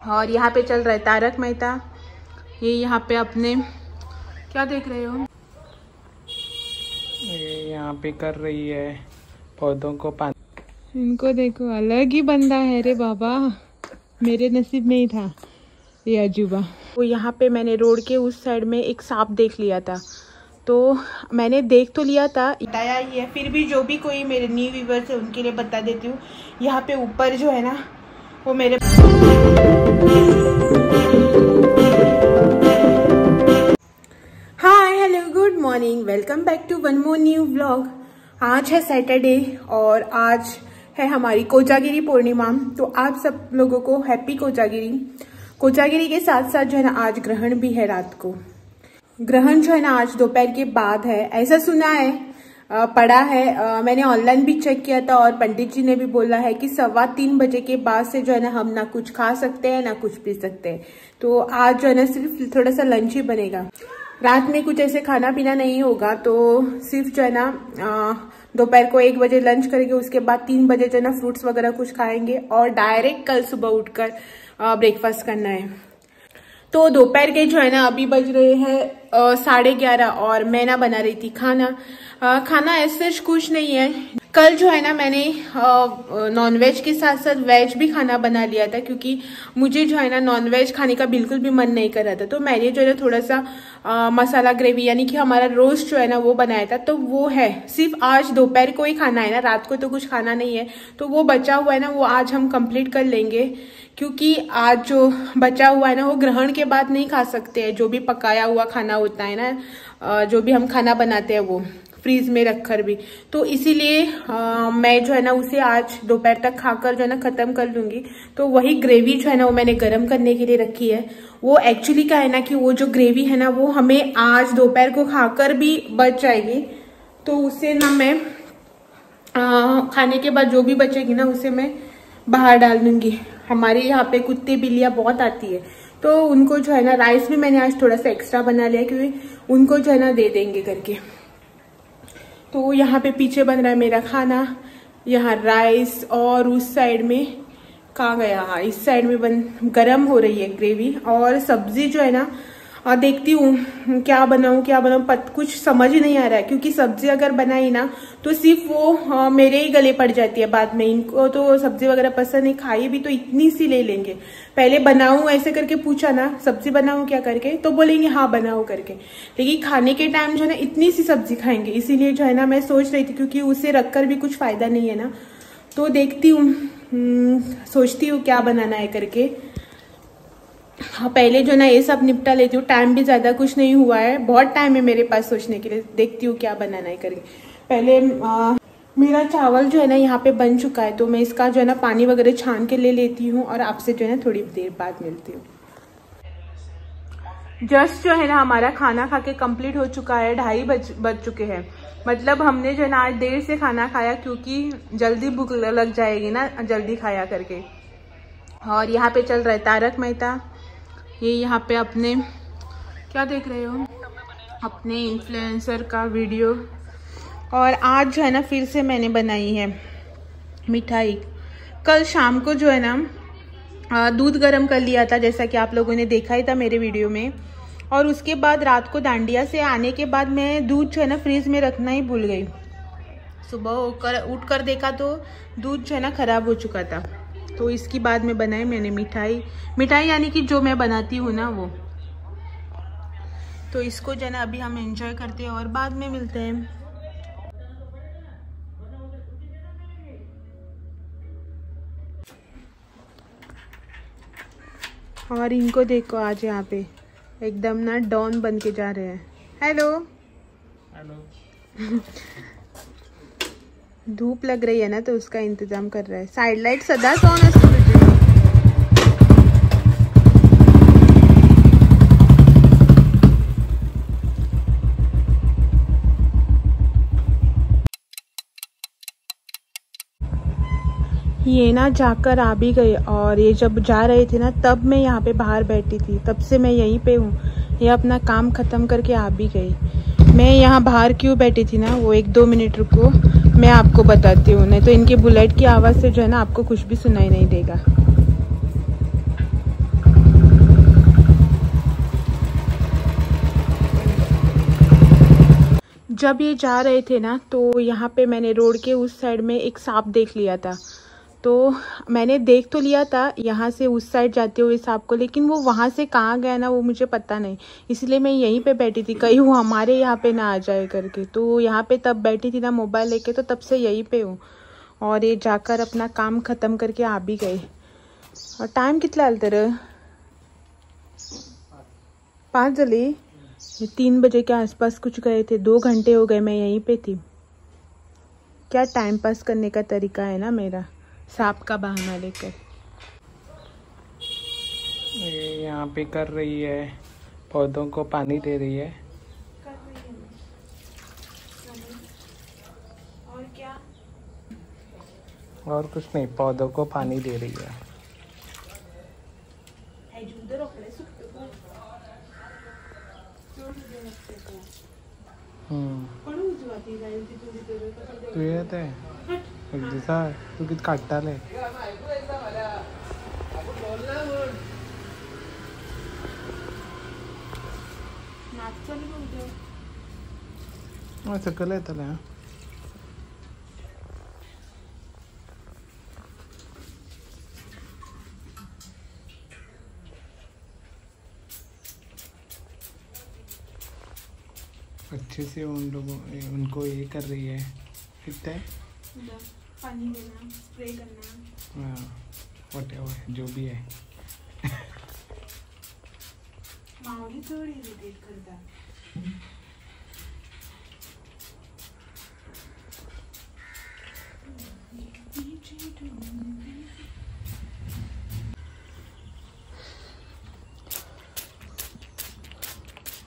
और यहाँ पे चल रहा है तारक मेहता। ये यहाँ पे अपने क्या देख रहे हो? ये यहाँ पे कर रही है पौधों को पानी। इनको देखो, अलग ही बंदा है रे बाबा, मेरे नसीब में ही था ये अजूबा। तो यहाँ पे मैंने रोड के उस साइड में एक सांप देख लिया था, तो मैंने देख तो लिया था, बताया ही है, फिर भी जो भी कोई मेरे न्यू व्यूअर्स है उनके लिए बता देती हूँ। यहाँ पे ऊपर जो है ना वो मेरे hi hello good morning, welcome back to one more new vlog. आज है सैटरडे और आज है हमारी कोजागिरी पूर्णिमा, तो आप सब लोगों को हैप्पी कोजागिरी। कोजागिरी के साथ साथ जो है ना आज ग्रहण भी है, रात को ग्रहण जो है ना आज दोपहर के बाद है, ऐसा सुना है, पढ़ा है। मैंने ऑनलाइन भी चेक किया था और पंडित जी ने भी बोला है कि 3:15 बजे के बाद से जो है ना हम ना कुछ खा सकते हैं ना कुछ पी सकते हैं। तो आज जो है ना सिर्फ थोड़ा सा लंच ही बनेगा, रात में कुछ ऐसे खाना पीना नहीं होगा। तो सिर्फ जो है ना दोपहर को 1 बजे लंच करेंगे, उसके बाद 3 बजे जो है ना फ्रूट्स वगैरह कुछ खाएंगे और डायरेक्ट कल सुबह उठकर ब्रेकफास्ट करना है। तो दोपहर के जो है ना अभी बज रहे हैं 11:30 और मैं ना बना रही थी खाना ऐसे कुछ नहीं है। कल जो है ना मैंने नॉनवेज के साथ साथ वेज भी खाना बना लिया था, क्योंकि मुझे जो है ना नॉनवेज खाने का बिल्कुल भी मन नहीं कर रहा था। तो मैंने जो है ना थोड़ा सा मसाला ग्रेवी यानी कि हमारा रोस्ट जो है ना वो बनाया था, तो वो है। सिर्फ आज दोपहर को ही खाना है ना, रात को तो कुछ खाना नहीं है। तो वो बचा हुआ है ना वो आज हम कंप्लीट कर लेंगे, क्योंकि आज जो बचा हुआ है ना वो ग्रहण के बाद नहीं खा सकते हैं। जो भी पकाया हुआ खाना होता है ना, जो भी हम खाना बनाते हैं वो फ्रीज में रखकर भी, तो इसीलिए मैं जो है ना उसे आज दोपहर तक खाकर जो है ना खत्म कर लूंगी। तो वही ग्रेवी जो है ना वो मैंने गर्म करने के लिए रखी है। वो एक्चुअली क्या है ना कि वो जो ग्रेवी है ना वो हमें आज दोपहर को खाकर भी बच जाएगी, तो उसे ना मैं खाने के बाद जो भी बचेगी ना उसे मैं बाहर डाल दूंगी। हमारे यहाँ पे कुत्ते बिल्लियाँ बहुत आती है, तो उनको जो है ना राइस भी मैंने आज थोड़ा सा एक्स्ट्रा बना लिया, क्योंकि उनको जो है ना दे देंगे करके। तो यहाँ पे पीछे बन रहा है मेरा खाना, यहाँ राइस, और उस साइड में कहाँ गया, इस साइड में गरम हो रही है ग्रेवी। और सब्जी जो है ना देखती हूँ क्या बनाऊँ कुछ समझ ही नहीं आ रहा है, क्योंकि सब्जी अगर बनाई ना तो सिर्फ वो मेरे ही गले पड़ जाती है बाद में। इनको तो सब्जी वगैरह पसंद नहीं, खाई भी तो इतनी सी ले लेंगे। पहले बनाऊं ऐसे करके पूछा ना, सब्जी बनाऊं क्या करके, तो बोलेंगे हाँ बनाओ करके, लेकिन खाने के टाइम जो है ना इतनी सी सब्जी खाएंगे। इसीलिए जो है ना मैं सोच रही थी, क्योंकि उसे रखकर भी कुछ फायदा नहीं है ना, तो देखती हूँ सोचती हूँ क्या बनाना है करके। हाँ पहले जो ना ये सब निपटा लेती हूँ, टाइम भी ज्यादा कुछ नहीं हुआ है, बहुत टाइम है मेरे पास सोचने के लिए। देखती हूँ क्या बनाना है करके। पहले मेरा चावल जो है ना यहाँ पे बन चुका है, तो मैं इसका जो है ना पानी वगैरह छान के ले लेती हूँ और आपसे जो है ना थोड़ी देर बाद मिलती हूँ। जस्ट जो है ना हमारा खाना खा के कम्प्लीट हो चुका है, 2:30 बज चुके हैं। मतलब हमने जो है ना आज देर से खाना खाया, क्योंकि जल्दी भूख लग जाएगी ना जल्दी खाया करके। और यहाँ पे चल रहा है तारक मेहता। ये यहाँ पे अपने क्या देख रहे हो, अपने इन्फ्लुएंसर का वीडियो। और आज जो है ना फिर से मैंने बनाई है मिठाई। कल शाम को जो है ना दूध गर्म कर लिया था, जैसा कि आप लोगों ने देखा ही था मेरे वीडियो में। और उसके बाद रात को दांडिया से आने के बाद मैं दूध जो है ना फ्रीज में रखना ही भूल गई। सुबह उठ कर देखा तो दूध जो है ना खराब हो चुका था। तो इसकी बाद में बनाई मैंने मिठाई यानी कि जो मैं बनाती हूँ ना वो। तो इसको जो है ना अभी हम एंजॉय करते हैं और बाद में मिलते हैं। और इनको देखो आज यहाँ पे एकदम ना डॉन बन के जा रहे हैं। हेलो हेलो धूप लग रही है ना, तो उसका इंतजाम कर रहा है। साइड लाइट सदा ऑन असतो बेटे। ये ना जाकर आ भी गए, और ये जब जा रहे थे ना तब मैं यहाँ पे बाहर बैठी थी, तब से मैं यहीं पे हूँ। ये अपना काम खत्म करके आ भी गई। मैं यहाँ बाहर क्यों बैठी थी ना, वो 1-2 मिनट रुको, मैं आपको बताती हूँ, नहीं तो इनके बुलेट की आवाज़ से जो है ना आपको कुछ भी सुनाई नहीं देगा। जब ये जा रहे थे ना तो यहाँ पे मैंने रोड के उस साइड में एक सांप देख लिया था। तो मैंने देख तो लिया था यहाँ से उस साइड जाते हुए सांप को, लेकिन वो वहाँ से कहाँ गया ना वो मुझे पता नहीं, इसलिए मैं यहीं पे बैठी थी कहीं वो हमारे यहाँ पे ना आ जाए करके। तो यहाँ पे तब बैठी थी ना मोबाइल लेके, तो तब से यहीं पे हूँ। और ये जाकर अपना काम ख़त्म करके आ भी गए। और टाइम कितना अलते रहे? 5 जले 3 बजे के आसपास कुछ गए थे। 2 घंटे हो गए मैं यहीं पे थी। क्या टाइम पास करने का तरीका है ना मेरा, सांप का बहाना लेकर। ये यहाँ पे कर रही है, पौधों को पानी दे रही है। और क्या? और कुछ नहीं, पौधों को पानी दे रही है। तू येत आहे एक दिवसा तू किती काढताले सकल येतले अच्छे से उन लोगों उनको ये कर रही है। कितना है? पानी देना, स्प्रे करना, हाँ व्हाटएवर जो भी है। माऊली थोड़ी इरिटेट करता।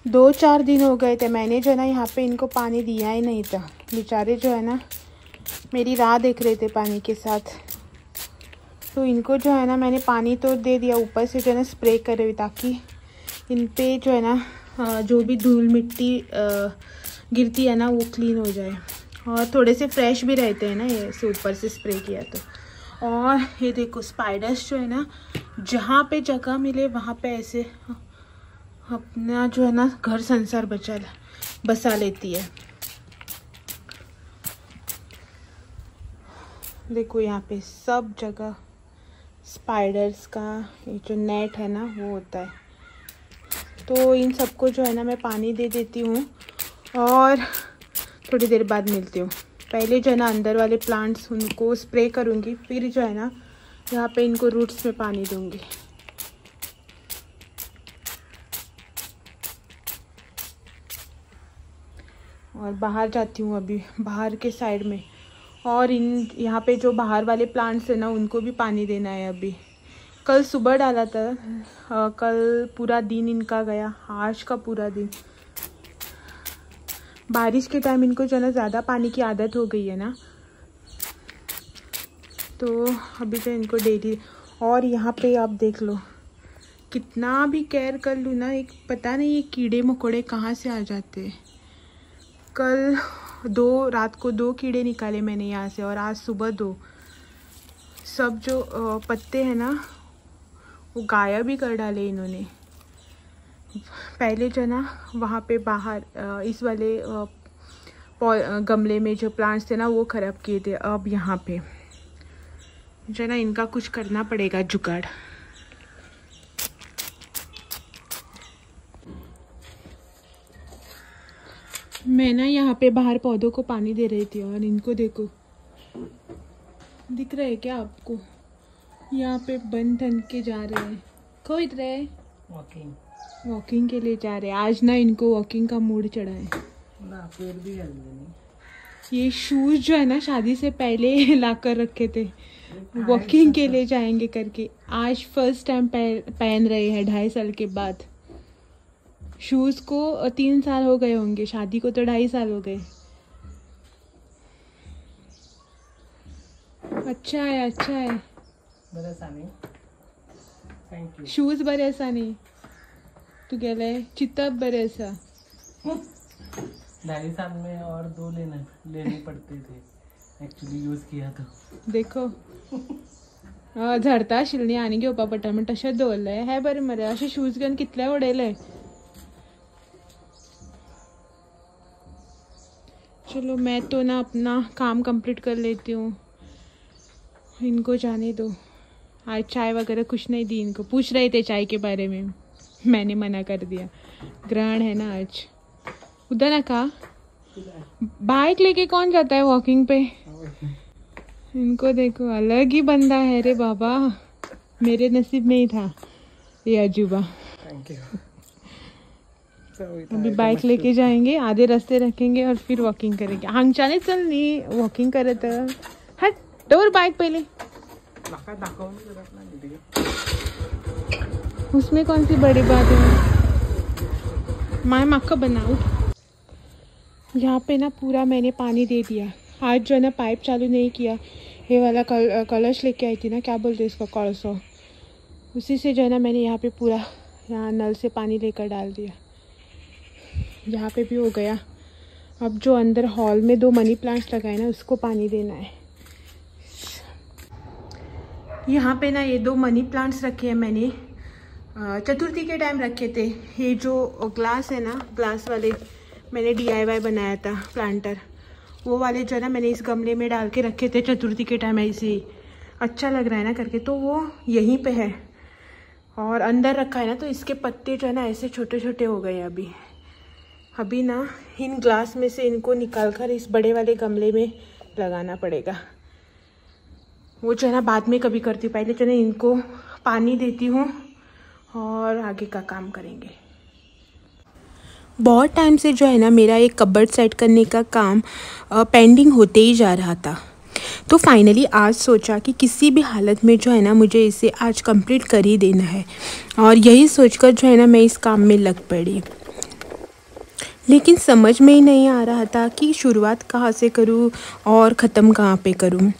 2-4 दिन हो गए थे मैंने जो है ना यहाँ पे इनको पानी दिया ही नहीं था। बेचारे जो है ना मेरी राह देख रहे थे पानी के साथ। तो इनको जो है ना मैंने पानी तो दे दिया, ऊपर से जो है ना स्प्रे करे हुए, ताकि इन पे जो है ना जो भी धूल मिट्टी गिरती है ना वो क्लीन हो जाए और थोड़े से फ्रेश भी रहते हैं ना ये से ऊपर से स्प्रे किया तो। और ये देखो स्पाइडर्स जो है ना जहाँ पे जगह मिले वहाँ पे ऐसे अपना जो है ना घर संसार बसा लेती है। देखो यहाँ पे सब जगह स्पाइडर्स का ये जो नेट है ना वो होता है। तो इन सबको जो है ना मैं पानी दे देती हूँ और थोड़ी देर बाद मिलती हूँ। पहले जो है ना अंदर वाले प्लांट्स उनको स्प्रे करूँगी, फिर जो है ना यहाँ पे इनको रूट्स में पानी दूँगी। और बाहर जाती हूँ अभी बाहर के साइड में, और इन यहाँ पे जो बाहर वाले प्लांट्स है ना उनको भी पानी देना है। अभी कल सुबह डाला था, कल पूरा दिन इनका गया, आज का पूरा दिन। बारिश के टाइम इनको जो है ना ज़्यादा पानी की आदत हो गई है ना, तो अभी तो इनको डेली। और यहाँ पे आप देख लो कितना भी केयर कर लूँ ना, एक पता नहीं ये कीड़े मकोड़े कहाँ से आ जाते हैं। कल रात को 2 कीड़े निकाले मैंने यहाँ से, और आज सुबह 2। सब जो पत्ते हैं ना वो गायब भी कर डाले इन्होंने। पहले जो है ना वहाँ पे बाहर इस वाले गमले में जो प्लांट्स थे ना वो ख़राब किए थे। अब यहाँ पे जो है ना इनका कुछ करना पड़ेगा जुगाड़। मैं ना यहाँ पे बाहर पौधों को पानी दे रही थी, और इनको देखो, दिख रहा है क्या आपको? यहाँ पे बन ठन के जा रहे हैं। खो इधर है वॉकिंग के लिए जा रहे हैं। आज ना इनको वॉकिंग का मूड चढ़ा है ना, पैर भी हिल नहीं। ये शूज जो है ना शादी से पहले ला कर रखे थे, वॉकिंग के लिए जाएंगे करके। आज फर्स्ट टाइम पहन रहे हैं 2.5 साल के बाद। शूज को 3 साल हो गए होंगे, शादी को तो 2.5 साल हो गए। अच्छा है, अच्छा है। Thank you. शूज बरे असा नहीं तू गेलाय चितप बरे असा। 2.5 साल में और 2 लेने पड़ते थे एक्चुअली यूज किया तो। देखो झडता आशिल्ली आनी घेवपा पडटा म्हण तशेंच दवरलें हे बरें मरे। अशें शूज घेवन कितले उडयले। चलो मैं तो ना अपना काम कंप्लीट कर लेती हूँ, इनको जाने दो। आज चाय वगैरह कुछ नहीं दी इनको, पूछ रहे थे चाय के बारे में, मैंने मना कर दिया, ग्रहण है ना आज। उधर ना कहा बाइक लेके कौन जाता है वॉकिंग पे। इनको देखो, अलग ही बंदा है रे बाबा, मेरे नसीब में ही था ये अजूबा। Thank you. अभी बाइक लेके जाएंगे, आधे रास्ते रखेंगे और फिर वॉकिंग करेंगे। हांगचाने चल नहीं वॉकिंग करत, हट डोर बाइक पहले। उसमें कौन सी बड़ी बात है, माँ मक्का बनाओ। यहाँ पे ना पूरा मैंने पानी दे दिया। आज जो है ना पाइप चालू नहीं किया, ये वाला कलश लेके आई थी ना, क्या बोलते हैं इसको, कलशो, उसी से जो है ना मैंने यहाँ पे पूरा यहाँ नल से पानी लेकर डाल दिया। यहाँ पे भी हो गया। अब जो अंदर हॉल में 2 मनी प्लांट्स लगाए ना, उसको पानी देना है। यहाँ पे ना ये 2 मनी प्लांट्स रखे हैं मैंने, चतुर्थी के टाइम रखे थे। ये जो ग्लास है ना, ग्लास वाले मैंने DIY बनाया था प्लांटर, वो वाले जो है ना मैंने इस गमले में डाल के रखे थे चतुर्थी के टाइम। ऐसे ही अच्छा लग रहा है ना करके, तो वो यहीं पे है। और अंदर रखा है ना, तो इसके पत्ते जो है ना ऐसे छोटे छोटे हो गए हैं। अभी ना इन ग्लास में से इनको निकाल कर इस बड़े वाले गमले में लगाना पड़ेगा। वो जो है ना बाद में कभी करती हूँ, पहले जो है ना इनको पानी देती हूँ और आगे का काम करेंगे। बहुत टाइम से जो है ना मेरा एक कबर्ड सेट करने का काम पेंडिंग होते ही जा रहा था। तो फाइनली आज सोचा कि किसी भी हालत में जो है ना मुझे इसे आज कंप्लीट कर ही देना है। और यही सोचकर जो है ना मैं इस काम में लग पड़ी। लेकिन समझ में ही नहीं आ रहा था कि शुरुआत कहाँ से करूँ और ख़त्म कहाँ पे करूँ।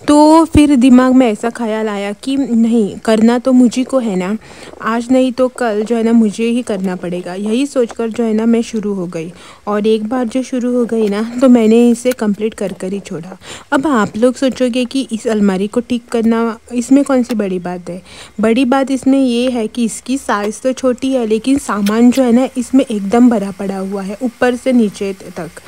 तो फिर दिमाग में ऐसा ख्याल आया कि नहीं, करना तो मुझे को है ना, आज नहीं तो कल जो है ना मुझे ही करना पड़ेगा। यही सोचकर जो है ना मैं शुरू हो गई। और एक बार जो शुरू हो गई ना, तो मैंने इसे कंप्लीट कर कर ही छोड़ा। अब आप लोग सोचोगे कि इस अलमारी को ठीक करना, इसमें कौन सी बड़ी बात है। बड़ी बात इसमें ये है कि इसकी साइज़ तो छोटी है, लेकिन सामान जो है ना इसमें एकदम भरा पड़ा हुआ है, ऊपर से नीचे तक।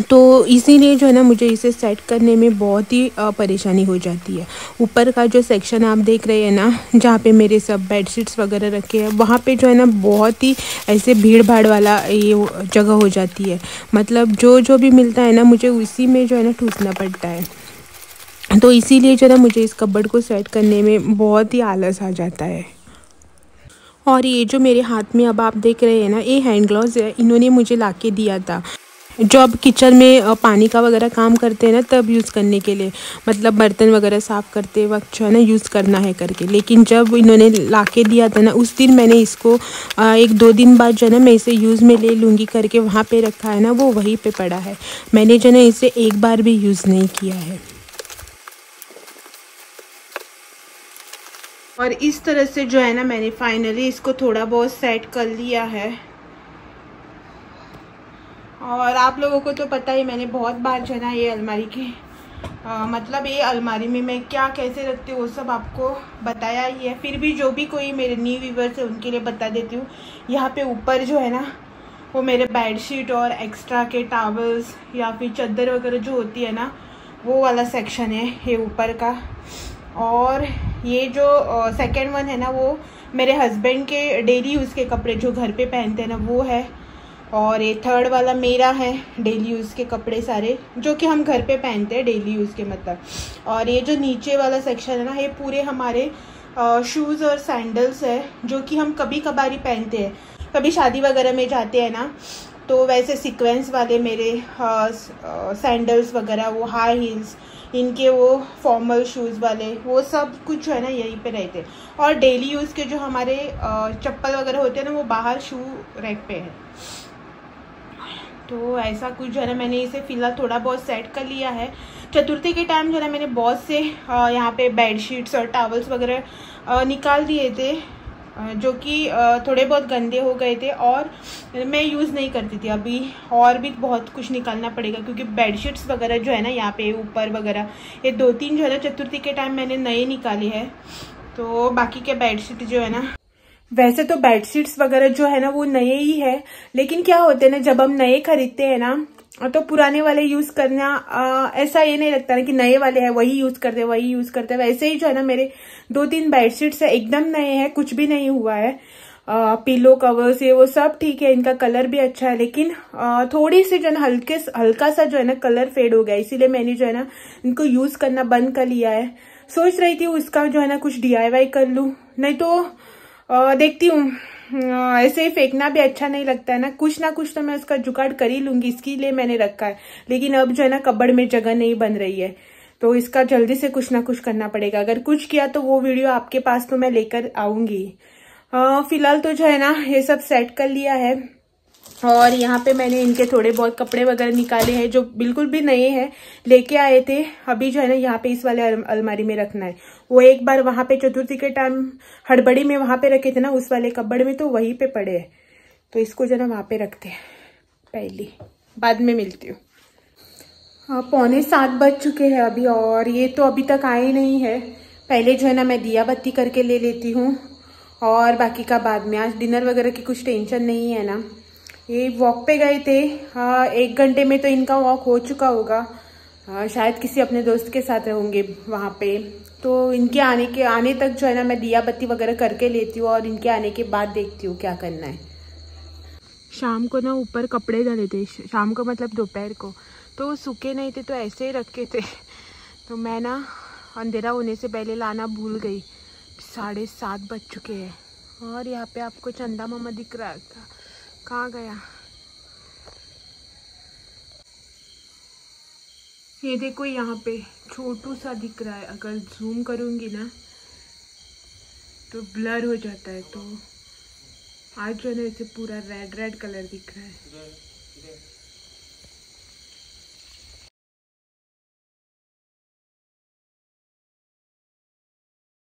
तो इसीलिए जो है ना मुझे इसे सेट करने में बहुत ही परेशानी हो जाती है। ऊपर का जो सेक्शन आप देख रहे हैं ना, जहाँ पे मेरे सब बेडशीट्स वगैरह रखे हैं, वहाँ पे जो है ना बहुत ही ऐसे भीड़ भाड़ वाला ये जगह हो जाती है। मतलब जो भी मिलता है ना, मुझे उसी में जो है ना ठूसना पड़ता है। तो इसीलिए जो है ना मुझे इस कबर्ड को सेट करने में बहुत ही आलस आ जाता है। और ये जो मेरे हाथ में अब आप देख रहे हैं ना, ये हैंड ग्लव्स है, इन्होंने मुझे ला के दिया था। जो अब किचन में पानी का वगैरह काम करते हैं ना, तब यूज़ करने के लिए, मतलब बर्तन वगैरह साफ़ करते वक्त जो है ना यूज़ करना है करके। लेकिन जब इन्होंने ला के दिया था ना, उस दिन मैंने इसको 1-2 दिन बाद जो है ना मैं इसे यूज़ में ले लूँगी करके वहाँ पे रखा है ना, वो वहीं पे पड़ा है। मैंने जो है ना इसे एक बार भी यूज़ नहीं किया है। और इस तरह से जो है ना मैंने फाइनली इसको थोड़ा बहुत सेट कर लिया है। और आप लोगों को तो पता ही, मैंने बहुत बार जो है ना ये अलमारी की मतलब ये अलमारी में मैं क्या कैसे रखती हूँ वो सब आपको बताया ही है। फिर भी जो भी कोई मेरे न्यू व्यूवर्स है उनके लिए बता देती हूँ। यहाँ पे ऊपर जो है ना वो मेरे बेडशीट और एक्स्ट्रा के टॉवल्स या फिर चादर वगैरह जो होती है ना, वो वाला सेक्शन है ये ऊपर का। और ये जो सेकेंड वन है ना, वो मेरे हस्बैंड के डेली यूज़ के कपड़े जो घर पे पहनते हैं ना, वो है। और ये थर्ड वाला मेरा है, डेली यूज़ के कपड़े सारे जो कि हम घर पे पहनते हैं डेली यूज़ के मतलब। और ये जो नीचे वाला सेक्शन है ना, ये पूरे हमारे शूज़ और सैंडल्स है, जो कि हम कभी कभार ही पहनते हैं। कभी शादी वगैरह में जाते हैं ना, तो वैसे सीक्वेंस वाले मेरे सैंडल्स वगैरह, वो हाई हील्स, इनके वो फॉर्मल शूज़ वाले, वो सब कुछ जो है ना यहीं पे रहते। और डेली यूज़ के जो हमारे चप्पल वगैरह होते हैं ना, वो बाहर शू रैक पे है। तो ऐसा कुछ जो है ना मैंने इसे फ़िलहाल थोड़ा बहुत सेट कर लिया है। चतुर्थी के टाइम जो है ना मैंने बहुत से यहाँ पे बेडशीट्स और टॉवल्स वगैरह निकाल दिए थे, जो कि थोड़े बहुत गंदे हो गए थे और मैं यूज़ नहीं करती थी। अभी और भी बहुत कुछ निकालना पड़ेगा, क्योंकि बेडशीट्स वगैरह जो है ना यहाँ पे ऊपर वगैरह, ये 2-3 जो है ना चतुर्थी के टाइम मैंने नए निकाले हैं। तो बाकी के बेडशीट जो है ना वैसे तो बेडशीट्स वगैरह जो है ना वो नए ही है, लेकिन क्या होते हैं ना, जब हम नए खरीदते हैं ना तो पुराने वाले यूज करना ऐसा ये नहीं लगता ना कि नए वाले हैं वही यूज करते वैसे ही जो है ना मेरे 2-3 बेडशीट्स है एकदम नए हैं, कुछ भी नहीं हुआ है। पिलो कवर्स ये वो सब ठीक है, इनका कलर भी अच्छा है, लेकिन थोड़ी सी जो है ना हल्का सा जो है ना कलर फेड हो गया, इसीलिए मैंने जो है ना इनको यूज करना बंद कर लिया है। सोच रही थी उसका जो है ना कुछ DIY कर लूं, नहीं तो देखती हूँ। ऐसे ही फेंकना भी अच्छा नहीं लगता है ना कुछ तो मैं उसका जुगाड़ कर ही लूंगी, इसके लिए मैंने रखा है। लेकिन अब जो है ना कबर्ड में जगह नहीं बन रही है, तो इसका जल्दी से कुछ ना कुछ करना पड़ेगा। अगर कुछ किया तो वो वीडियो आपके पास तो मैं लेकर आऊंगी। फिलहाल तो जो है ना ये सब सेट कर लिया है, और यहाँ पे मैंने इनके थोड़े बहुत कपड़े वगैरह निकाले हैं जो बिल्कुल भी नए हैं, लेके आए थे। अभी जो है ना यहाँ पे इस वाले अलमारी में रखना है। वो एक बार वहां पे चतुर्थी के टाइम हड़बड़ी में वहां पे रखे थे ना उस वाले कपबोर्ड में, तो वहीं पे पड़े हैं, तो इसको जो है ना वहां पे रखते हैं पहले, बाद में मिलती हूँ। 6:45 बज चुके हैं अभी, और ये तो अभी तक आए नहीं है। पहले जो है ना मैं दिया बत्ती करके ले लेती हूँ, और बाकी का बाद में। आज डिनर वगैरह की कुछ टेंशन नहीं है ना। ये वॉक पे गए थे, 1 घंटे में तो इनका वॉक हो चुका होगा। शायद किसी अपने दोस्त के साथ रहूंगे वहाँ पे, तो इनके आने तक जो है ना मैं दिया बत्ती वगैरह करके लेती हूँ, और इनके आने के बाद देखती हूँ क्या करना है। शाम को ना ऊपर कपड़े डाले थे, शाम को मतलब दोपहर को, तो सूखे नहीं थे तो ऐसे ही रखे थे। तो मैं ना अंधेरा होने से पहले लाना भूल गई। 7:30 बज चुके हैं, और यहाँ पे आपको चंदा मामा दिख रहा था, कहाँ गया? ये देखो यहाँ पे छोटू सा दिख रहा है, अगर जूम करूँगी ना तो ब्लर हो जाता है। तो आज जो है ना इसे पूरा रेड कलर दिख रहा है।